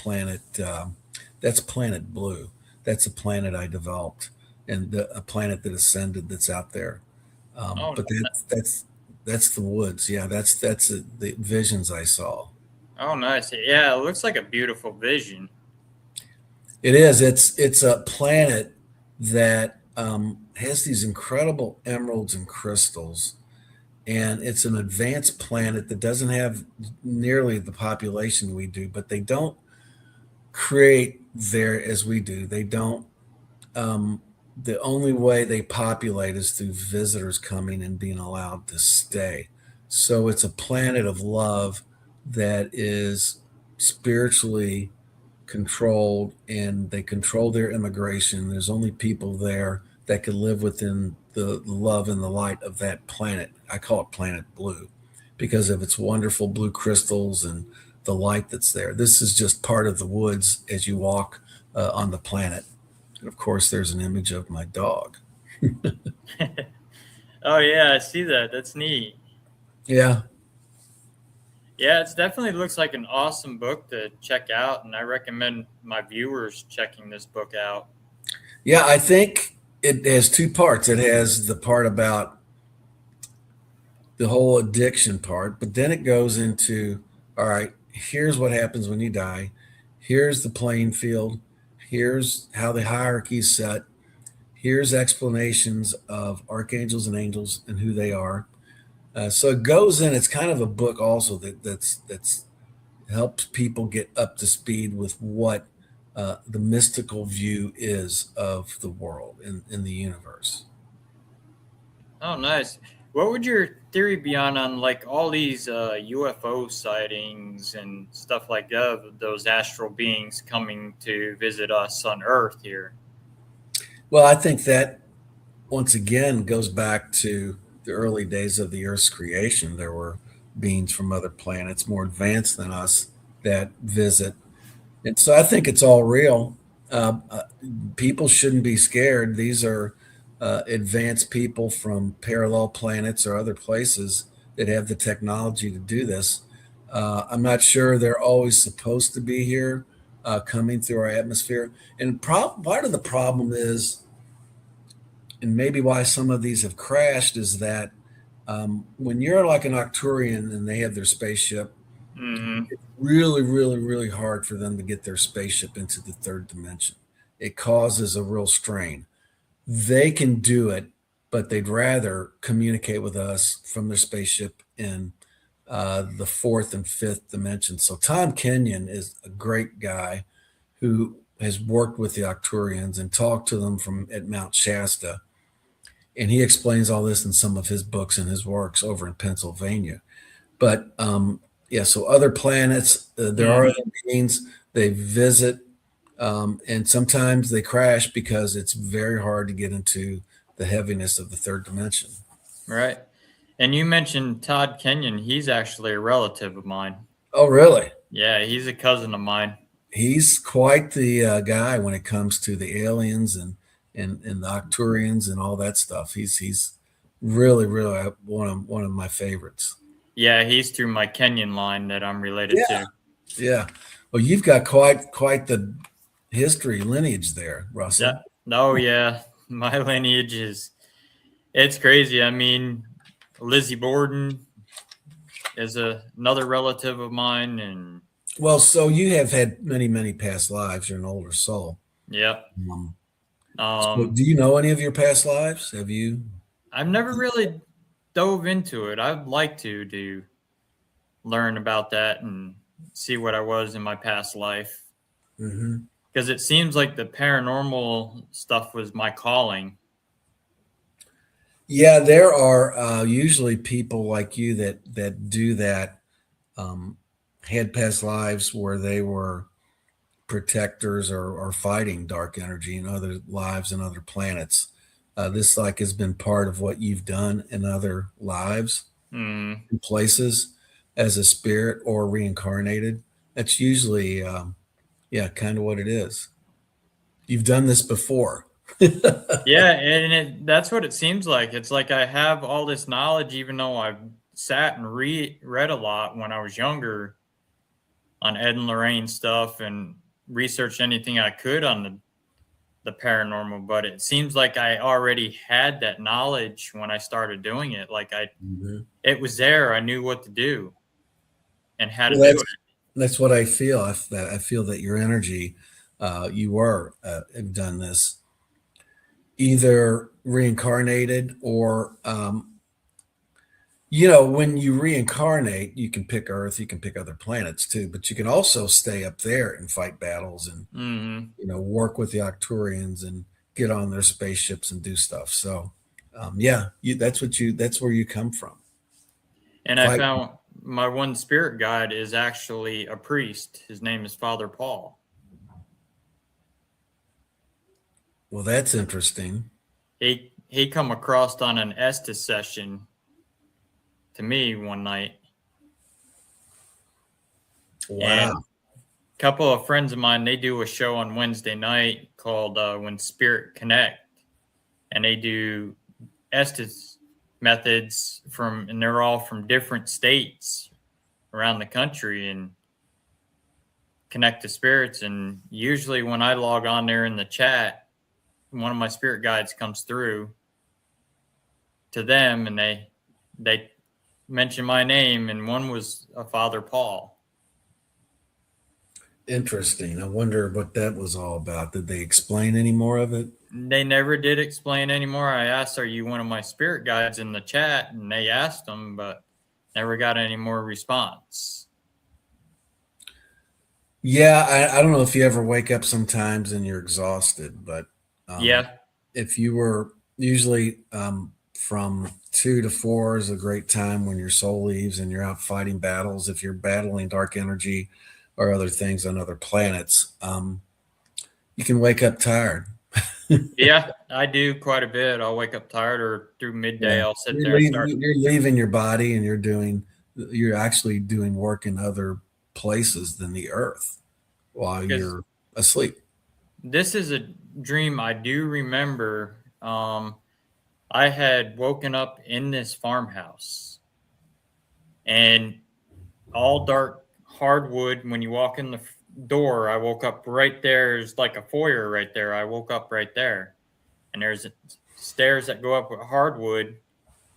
that's Planet Blue. That's a planet I developed and a planet that ascended that's out there. Oh, But that's the woods. Yeah, the visions I saw. oh, nice. Yeah, it looks like a beautiful vision. It is. It's a planet that has these incredible emeralds and crystals, and it's an advanced planet that doesn't have nearly the population we do. But they don't create there as we do. They don't. Um, the only way they populate is through visitors coming and being allowed to stay. So it's a planet of love that is spiritually controlled and they control their immigration. There's only people there that can live within the love and the light of that planet. I call it Planet Blue because of its wonderful blue crystals and the light that's there. This is just part of the woods as you walk on the planet. And of course, there's an image of my dog. Oh yeah, I see that. That's neat. Yeah. Yeah, it definitely looks like an awesome book to check out, and I recommend my viewers checking this book out. Yeah, I think it has two parts. It has the part about the whole addiction part, but then it goes into all right, here's what happens when you die. Here's the playing field. Here's how the hierarchy is set. Here's explanations of archangels and angels and who they are. So it goes in. It's kind of a book also that's helps people get up to speed with what the mystical view is of the world in the universe. Oh, nice. What would your theory be on like all these UFO sightings and stuff like that? Those astral beings coming to visit us on Earth here. Well, I think that once again goes back to the early days of the Earth's creation. There were beings from other planets more advanced than us that visit. And so I think it's all real. Uh, uh, People shouldn't be scared. These are advanced people from parallel planets or other places that have the technology to do this. I'm not sure they're always supposed to be here, coming through our atmosphere. And part of the problem is, and maybe why some of these have crashed, is that when you're like an Arcturian and they have their spaceship, Hmm. it's really, really, really hard for them to get their spaceship into the third dimension. It causes a real strain. They can do it, but they'd rather communicate with us from their spaceship in the fourth and fifth dimension. So Tom Kenyon is a great guy who has worked with the Arcturians and talked to them from at Mount Shasta, and he explains all this in some of his books and his works over in Pennsylvania. But Yeah, so other planets, there are Mhm. other beings. They visit, and sometimes they crash because it's very hard to get into the heaviness of the third dimension. Right. And you mentioned Todd Kenyon. He's actually a relative of mine. Oh, really? Yeah, he's a cousin of mine. He's quite the guy when it comes to the aliens and the Octurians and all that stuff. He's really one of my favorites. Yeah, he's through my Kenyon line that I'm related Yeah, to. yeah. Well, you've got quite the history lineage there, Yeah. Russell. Oh yeah. My lineage is it's crazy. I mean, Lizzie Borden is another relative of mine, and Well, so you have had many past lives. You're an older soul. yeah. Um, so Um, do you know any of your past lives? Have you? I've never really dove into it. I'd like to learn about that and see what I was in my past life Mhm. because it seems like the paranormal stuff was my calling. Yeah, there are usually people like you that do that. Um, had past lives where they were protectors or fighting dark energy in other lives and other planets. This like has been part of what you've done in other lives Mm. and places as a spirit or reincarnated. That's usually, yeah, kind of what it is. You've done this before. Yeah, and that's what it seems like. It's like I have all this knowledge, even though I've sat and read a lot when I was younger on Ed and Lorraine stuff and researched anything I could on the paranormal. But it seems like I already had that knowledge when I started doing it. Like Mhm. it was there. I knew what to do and how to Well, do that's what I feel. I feel that your energy, you were have done this either reincarnated or when you reincarnate, you can pick Earth, you can pick other planets too, but you can also stay up there and fight battles and it. Hmm. work with the Octurians and get on their spaceships and do stuff. So, yeah, that's where you come from. And I Fight. found my one spirit guide is actually a priest. His name is Father Paul. Well, that's interesting. He come across on an Estes session to me one night, and Wow. a couple of friends of mine they do a show on Wednesday night called When Spirit Connect, and they do Estes methods and they're all from different states around the country and connect to spirits. And usually when I log on there in the chat, one of my spirit guides comes through to them, and they mention my name, and one was a Father Paul. Interesting. I wonder what that was all about. Did they explain any more of it? They never did explain anymore. I asked, "Are you one of my spirit guides?" in the chat, and they asked them, but never got any more response. Yeah, I don't know if you ever wake up sometimes and you're exhausted, but um, Yeah, if you were usually from 2 to 4 is a great time when your soul leaves and you're out fighting battles. If you're battling dark energy or other things on other planets, you can wake up tired. yeah, I do quite a bit. I'll wake up tired, or through midday, Yeah, I'll sit there and start you're leaving your body and you're actually doing work in other places than the earth while because you're asleep. this is a dream I do remember. I had woken up in this farmhouse and all dark hardwood. When you walk in the door, I woke up right there. There's like a foyer right there. I woke up right there, and there's stairs that go up with hardwood,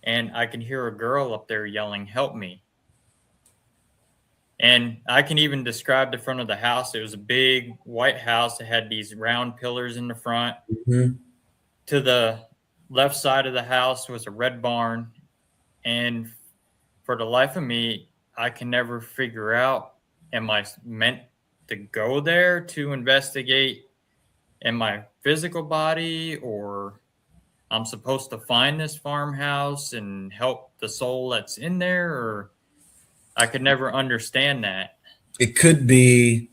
and I can hear a girl up there yelling, "Help me!" And I can even describe the front of the house. It was a big white house that had these round pillars in the front. Mhm. To the left side of the house was a red barn, and for the life of me, I can never figure out, am I meant to go there to investigate in my physical body, or I'm supposed to find this farmhouse and help the soul that's in there, or I could never understand that. It could be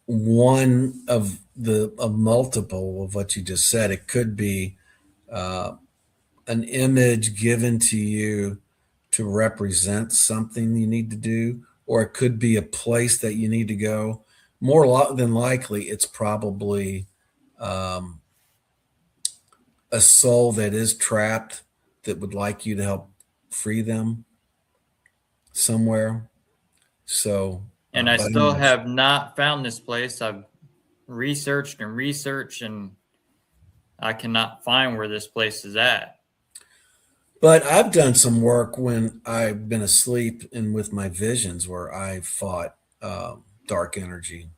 one of a multiple of what you just said. It could be uh, an image given to you to represent something you need to do, or it could be a place that you need to go. Than likely, it's probably um, a soul that is trapped that would like you to help free them somewhere. So, And I but still anyways, have not found this place. I've researched, and I cannot find where this place is at. but I've done some work when I've been asleep and with my visions where I fought dark energy.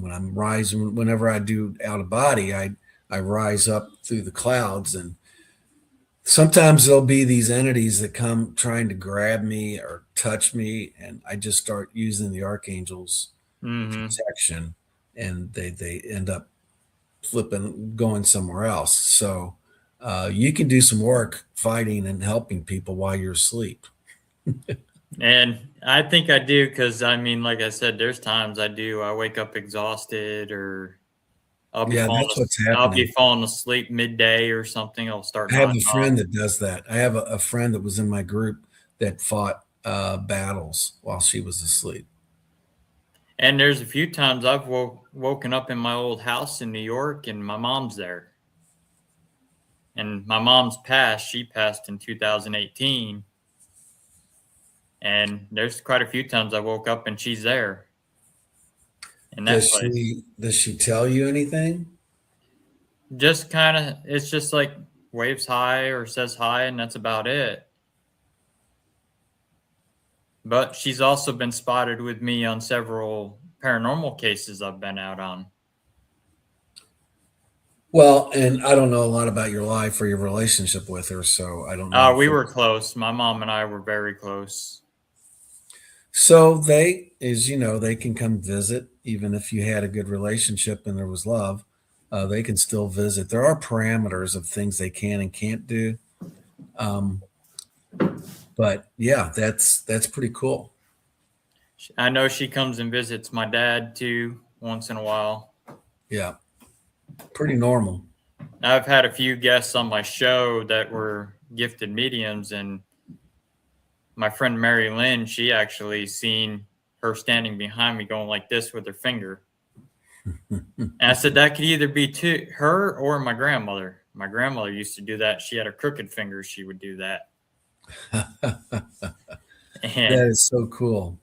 When I'm rising, whenever I do out of body, I rise up through the clouds, and sometimes there'll be these entities that come trying to grab me or touch me, and I just start using the archangels Mm-hmm. protection, and they end up flipping going somewhere else. So you can do some work fighting and helping people while you're asleep. And I think I do because I mean, like I said, there's times I do. I wake up exhausted, or Yeah, that's what's I'll be happening. falling asleep midday or something. I'll start I have nodding a off. friend that does that. I have a friend that was in my group that fought battles while she was asleep. And there's a few times I've woken up in my old house in New York, and my mom's there. And my mom's passed. She passed in 2018. And there's quite a few times I woke up and she's there in that place. Does she tell you anything? Just kind of, it's just like waves hi or says hi, and that's about it. But she's also been spotted with me on several paranormal cases I've been out on. Well, and I don't know a lot about your life or your relationship with her, so I don't know if We were close. My mom and I were very close. so they, as you know, they can come visit even if you had a good relationship and there was love. They can still visit. There are parameters of things they can and can't do. Um, but yeah, that's pretty cool. I know she comes and visits my dad too once in a while. Yeah, pretty normal. I've had a few guests on my show that were gifted mediums, and my friend Mary Lynn, she actually seen her standing behind me going like this with her finger. And I said that could either be to her or my grandmother. My grandmother used to do that. She had a crooked finger. She would do that. That And is so cool.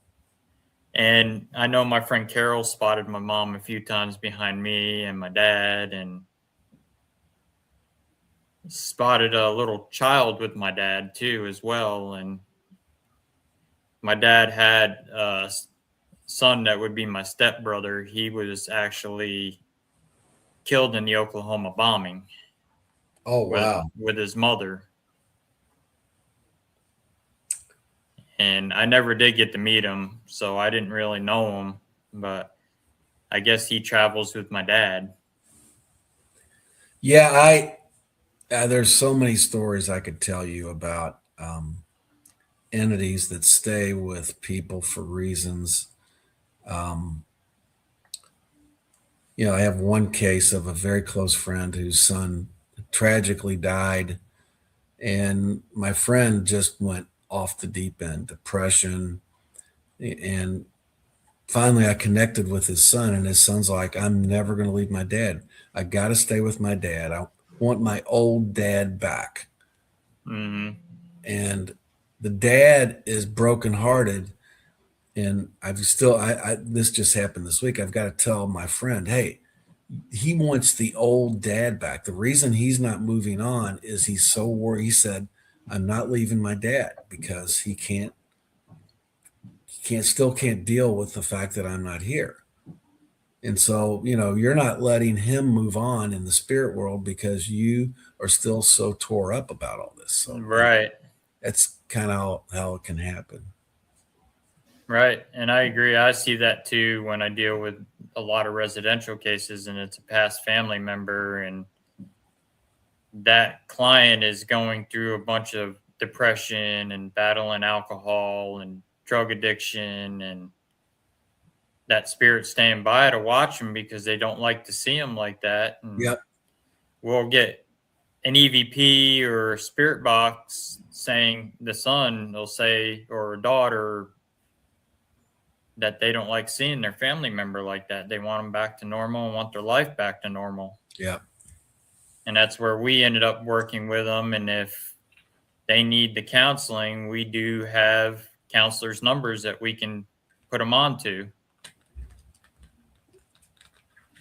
I know my friend Carol spotted my mom a few times behind me and my dad, and spotted a little child with my dad too as well. And my dad had a son that would be my stepbrother. He was actually killed in the Oklahoma bombing Oh wow. with his mother. And I never did get to meet him, so I didn't really know him, but I guess he travels with my dad. Yeah, I there's so many stories I could tell you about entities that stay with people for reasons. Um, I have one case of a very close friend whose son tragically died, and my friend just went off the deep end, depression, and finally I connected with his son, and his son's like, "I'm never going to leave my dad. I got to stay with my dad. I want my old dad back." Mm-hmm. And the dad is brokenhearted, and I this just happened this week. I've got to tell my friend, hey, he wants the old dad back. The reason he's not moving on is he's so worried. He said, I'm not leaving my dad because still can't deal with the fact that I'm not here. And so, you're not letting him move on in the spirit world because you are still so tore up about all this. So, Right. that's kind of how it can happen. Right. And I agree. I see that too when I deal with a lot of residential cases and it's a past family member, and that client is going through a bunch of depression and battling alcohol and drug addiction and that spirit staying by to watch them because they don't like to see them like that. And Yep. we'll get an EVP or a spirit box saying the son, they'll say, or a daughter, that they don't like seeing their family member like that. They want them back to normal and want their life back to normal. Yeah. And that's where we ended up working with them. And if they need the counseling, we do have counselors' numbers that we can put them on to.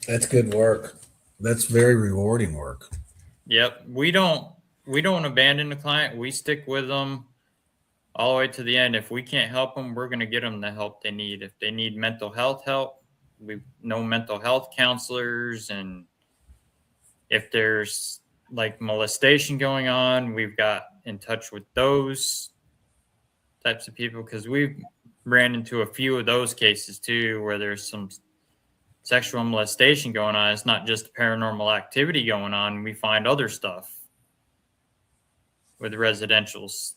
That's good work. That's very rewarding work. Yep. We don't abandon the client. We stick with them all the way to the end. If we can't help them, we're going to get them the help they need. If they need mental health help, we know mental health counselors. And if there's like molestation going on, we've got in touch with those types of people, because we've ran into a few of those cases too, where there's some sexual molestation going on. It's not just paranormal activity going on. We find other stuff with residentials.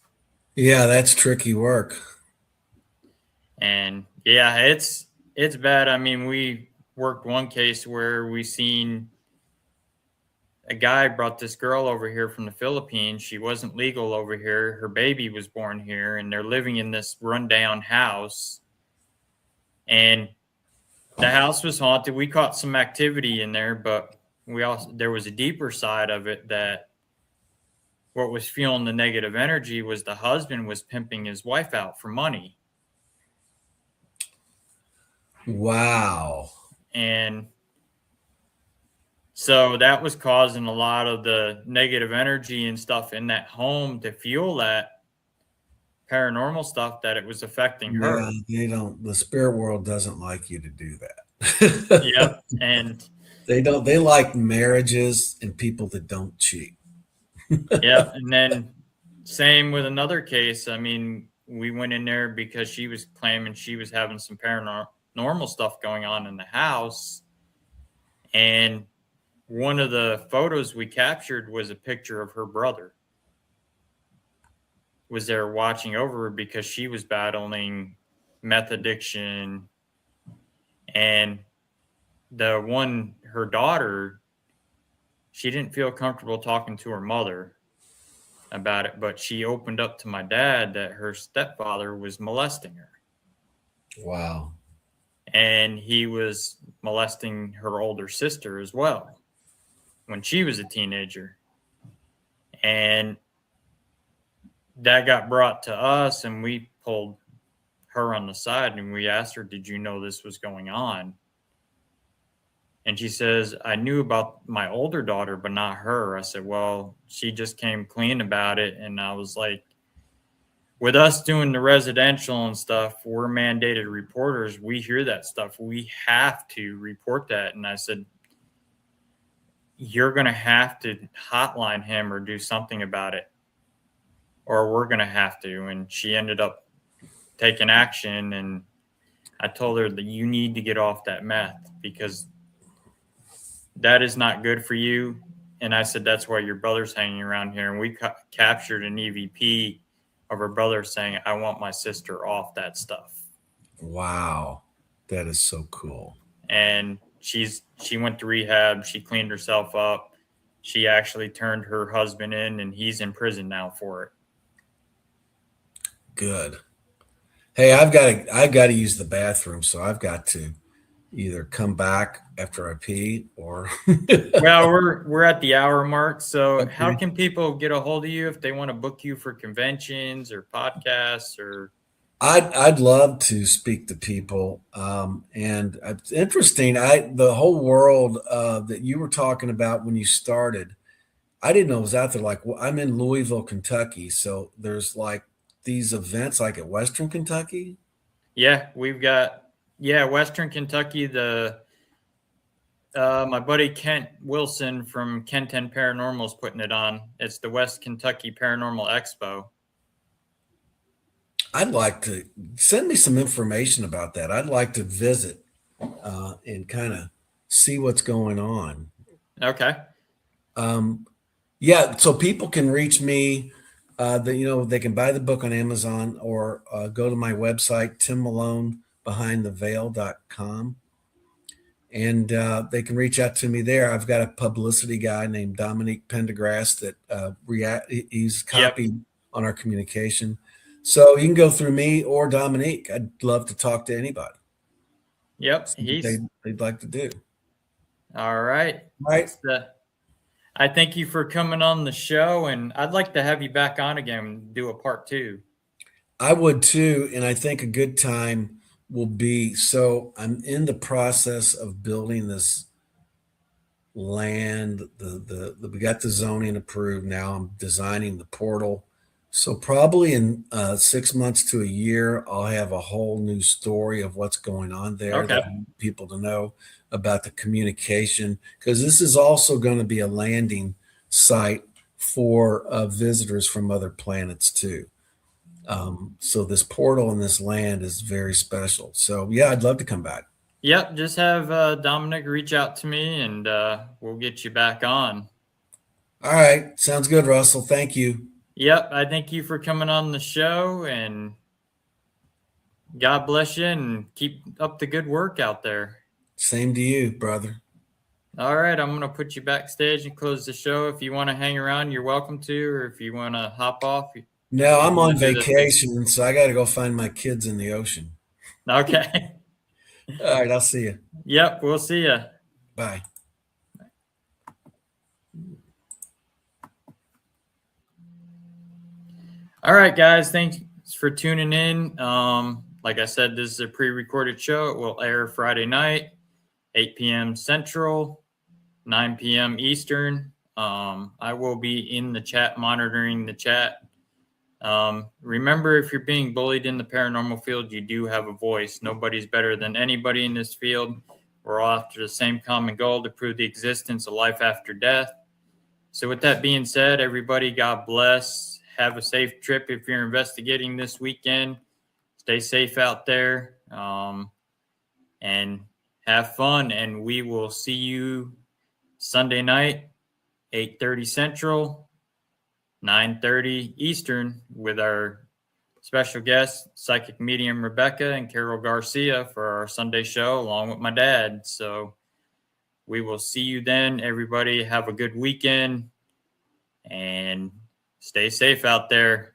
Yeah, that's tricky work. And yeah, it's bad. I mean, we worked one case where we seen a guy brought this girl over here from the Philippines. She wasn't legal over here. Her baby was born here, and they're living in this rundown house. And the house was haunted. We caught some activity in there, but there was a deeper side of it, that what was fueling the negative energy was the husband was pimping his wife out for money. Wow. And so that was causing a lot of the negative energy and stuff in that home to fuel that paranormal stuff, that it was affecting her. Yeah, the spirit world doesn't like you to do that. Yep. And they like marriages and people that don't cheat. yeah. And then same with another case. I mean, we went in there because she was claiming she was having some paranormal stuff going on in the house. And one of the photos we captured was a picture of her brother was there watching over her, because she was battling meth addiction. And her daughter, she didn't feel comfortable talking to her mother about it, but she opened up to my dad that her stepfather was molesting her. Wow. And he was molesting her older sister as well when she was a teenager. And that got brought to us, and we pulled her on the side and we asked her, did you know this was going on? And she says, I knew about my older daughter, but not her. I said, well, she just came clean about it. And I was like, with us doing the residential and stuff, we're mandated reporters. We hear that stuff. We have to report that. And I said, you're going to have to hotline him or do something about it, or we're going to have to. And she ended up taking action. And I told her that you need to get off that meth, because that is not good for you. And I said, that's why your brother's hanging around here. And we captured an EVP of her brother saying, I want my sister off that stuff. Wow. That is so cool. And she went to rehab. She cleaned herself up. She actually turned her husband in, and he's in prison now for it. Good. Hey, I've got to use the bathroom, so I've got to either come back after I pee or Well, we're at the hour mark. So okay. How can people get a hold of you if they want to book you for conventions or podcasts? Or I'd love to speak to people. And it's interesting. The whole world that you were talking about when you started, I didn't know it was out there. Like, I'm in Louisville, Kentucky. So there's like these events like at Western Kentucky. Yeah, we've got, Western Kentucky. My buddy Kent Wilson from Ken 10 Paranormal is putting it on. It's the West Kentucky Paranormal Expo. I'd like to send me some information about that. I'd like to visit and kind of see what's going on. Okay. Yeah, so people can reach me They can buy the book on Amazon or go to my website, timmaloneBehindTheVeil.com. And they can reach out to me there. I've got a publicity guy named Dominique Pendergrass that he's Yep. copied on our communication. So you can go through me or Dominique. I'd love to talk to anybody. Yep. They'd like to do. All right. Right. I thank you for coming on the show, and I'd like to have you back on again and do a part 2. I would too. And I think a good time will be, so I'm in the process of building this land. We got the zoning approved now. I'm designing the portal. So probably in 6 months to a year, I'll have a whole new story of what's going on there that I want people to know about the communication, because this is also going to be a landing site for visitors from other planets too. So this portal and this land is very special. So yeah, I'd love to come back. Yep. Just have Dominic reach out to me and we'll get you back on. All right. Sounds good, Russell. Thank you. Yep. I thank you for coming on the show, and God bless you and keep up the good work out there. Same to you, brother. All right. I'm going to put you backstage and close the show. If you want to hang around, you're welcome to, or if you want to hop off. No, I'm on vacation, so I got to go find my kids in the ocean. Okay. All right. I'll see you. Yep. We'll see you. Bye. All right, guys. Thanks for tuning in. Like I said, this is a pre-recorded show. It will air Friday night, 8 p.m. Central, 9 p.m. Eastern. I will be in the chat, monitoring the chat. Remember, if you're being bullied in the paranormal field, you do have a voice. Nobody's better than anybody in this field. We're all after the same common goal, to prove the existence of life after death. So with that being said, everybody, God bless. Have a safe trip if you're investigating this weekend. Stay safe out there, and have fun. And we will see you Sunday night, 8:30 Central, 9:30 Eastern, with our special guests, psychic medium Rebecca and Carol Garcia, for our Sunday show, along with my dad. So we will see you then. Everybody have a good weekend and stay safe out there.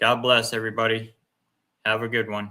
God bless everybody. Have a good one.